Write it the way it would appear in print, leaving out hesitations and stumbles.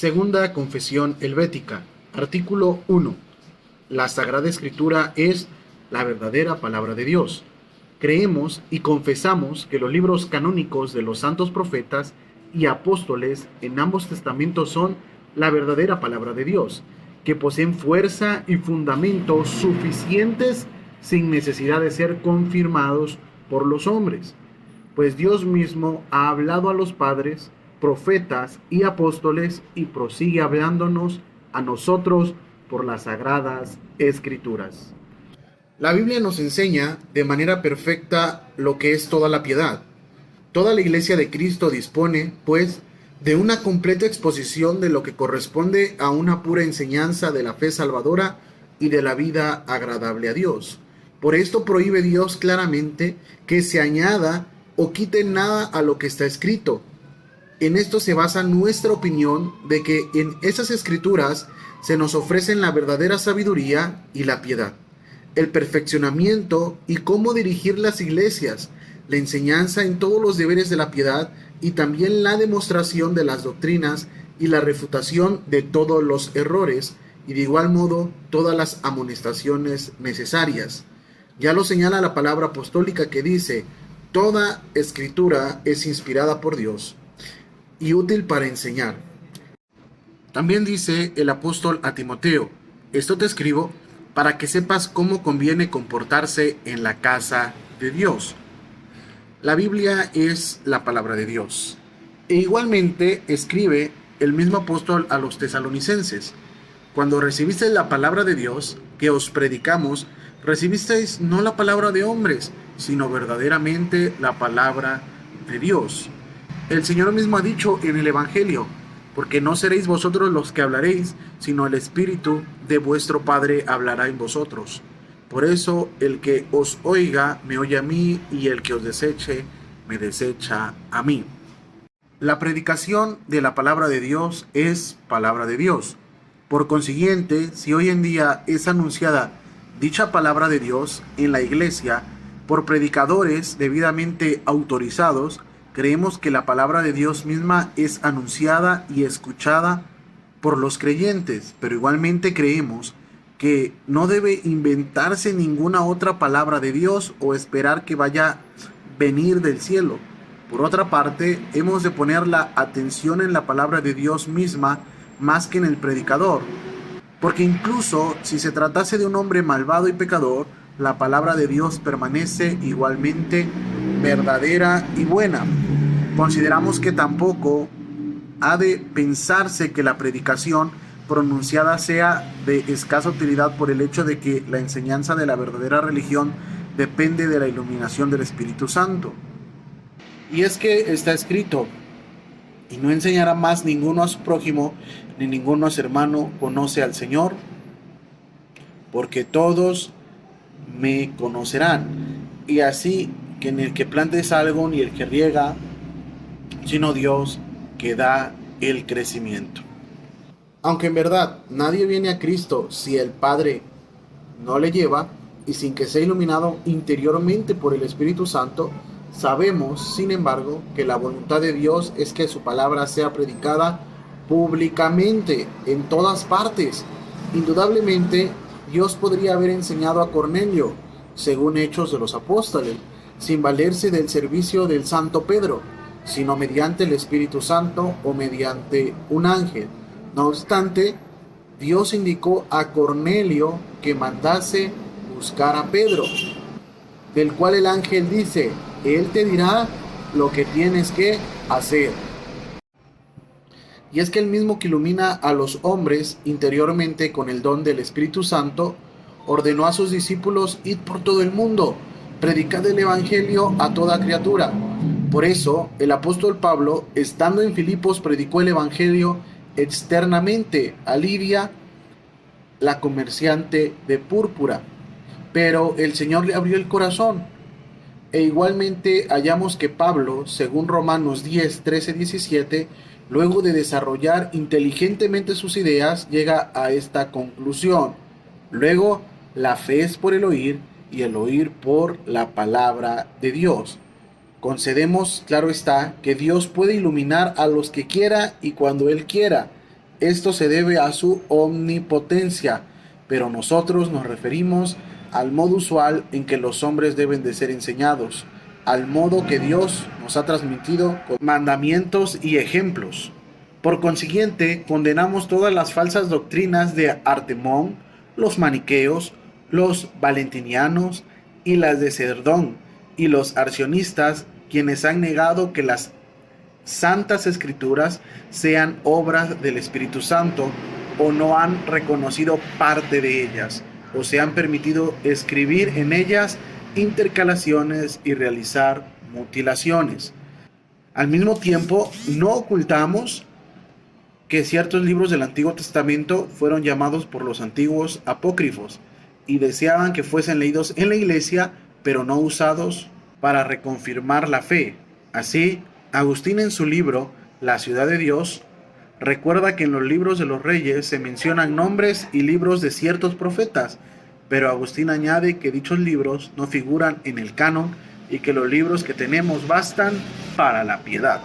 Segunda Confesión Helvética. Artículo 1. La Sagrada Escritura es la verdadera palabra de Dios. Creemos y confesamos que los libros canónicos de los santos profetas y apóstoles en ambos testamentos son la verdadera palabra de Dios, que poseen fuerza y fundamentos suficientes sin necesidad de ser confirmados por los hombres, pues Dios mismo ha hablado a los padres, profetas y apóstoles y prosigue hablándonos a nosotros por las sagradas escrituras. La Biblia nos enseña de manera perfecta lo que es toda la piedad. Toda la Iglesia de Cristo dispone, pues, de una completa exposición de lo que corresponde a una pura enseñanza de la fe salvadora y de la vida agradable a Dios. Por esto prohíbe Dios claramente que se añada o quite nada a lo que está escrito. En esto se basa nuestra opinión de que en esas escrituras se nos ofrecen la verdadera sabiduría y la piedad, el perfeccionamiento y cómo dirigir las iglesias, la enseñanza en todos los deberes de la piedad y también la demostración de las doctrinas y la refutación de todos los errores y de igual modo todas las amonestaciones necesarias. Ya lo señala la palabra apostólica que dice: toda escritura es inspirada por Dios y útil para enseñar. También dice el apóstol a Timoteo: esto te escribo para que sepas cómo conviene comportarse en la casa de Dios. La Biblia es la palabra de Dios. E igualmente escribe el mismo apóstol a los tesalonicenses: cuando recibisteis la palabra de Dios que os predicamos, recibisteis no la palabra de hombres, sino verdaderamente la palabra de Dios. El Señor mismo ha dicho en el Evangelio: porque no seréis vosotros los que hablaréis, sino el Espíritu de vuestro Padre hablará en vosotros. Por eso el que os oiga me oye a mí, y el que os deseche me desecha a mí. La predicación de la palabra de Dios es palabra de Dios. Por consiguiente, si hoy en día es anunciada dicha palabra de Dios en la iglesia por predicadores debidamente autorizados, creemos que la palabra de Dios misma es anunciada y escuchada por los creyentes, pero igualmente creemos que no debe inventarse ninguna otra palabra de Dios o esperar que vaya a venir del cielo. Por otra parte, hemos de poner la atención en la palabra de Dios misma más que en el predicador, porque incluso si se tratase de un hombre malvado y pecador, la palabra de Dios permanece igualmente verdadera y buena. Consideramos que tampoco ha de pensarse que la predicación pronunciada sea de escasa utilidad por el hecho de que la enseñanza de la verdadera religión depende de la iluminación del Espíritu Santo. Y es que está escrito: y no enseñará más ninguno a su prójimo, ni ninguno a su hermano conoce al Señor, porque todos me conocerán. Y así que ni el que planta es algo, ni el que riega, sino Dios que da el crecimiento. Aunque en verdad nadie viene a Cristo si el Padre no le lleva, y sin que sea iluminado interiormente por el Espíritu Santo, sabemos, sin embargo, que la voluntad de Dios es que su palabra sea predicada públicamente en todas partes. Indudablemente, Dios podría haber enseñado a Cornelio, según Hechos de los Apóstoles, sin valerse del servicio del Santo Pedro, sino mediante el Espíritu Santo o mediante un ángel. No obstante, Dios indicó a Cornelio que mandase buscar a Pedro, del cual el ángel dice: él te dirá lo que tienes que hacer. Y es que el mismo que ilumina a los hombres interiormente con el don del Espíritu Santo, ordenó a sus discípulos: id por todo el mundo, predicad el Evangelio a toda criatura. Por eso, el apóstol Pablo, estando en Filipos, predicó el Evangelio externamente a Lidia, la comerciante de púrpura. Pero el Señor le abrió el corazón. E igualmente hallamos que Pablo, según Romanos 10, 13, 17, luego de desarrollar inteligentemente sus ideas, llega a esta conclusión: luego, la fe es por el oír, y el oír por la palabra de Dios. Concedemos, claro está, que Dios puede iluminar a los que quiera y cuando Él quiera, Esto se debe a su omnipotencia, pero nosotros nos referimos al modo usual en que los hombres deben de ser enseñados, al modo que Dios nos ha transmitido con mandamientos y ejemplos. Por consiguiente, condenamos todas las falsas doctrinas de Artemón, los maniqueos, los valentinianos y las de Cerdón, y los arcionistas, quienes han negado que las Santas Escrituras sean obras del Espíritu Santo, o no han reconocido parte de ellas, o se han permitido escribir en ellas intercalaciones y realizar mutilaciones. Al mismo tiempo, no ocultamos que ciertos libros del Antiguo Testamento fueron llamados por los antiguos apócrifos y deseaban que fuesen leídos en la iglesia, pero no usados para reconfirmar la fe. Así, Agustín en su libro La ciudad de Dios recuerda que en los libros de los reyes se mencionan nombres y libros de ciertos profetas, pero Agustín añade que dichos libros no figuran en el canon y que los libros que tenemos bastan para la piedad.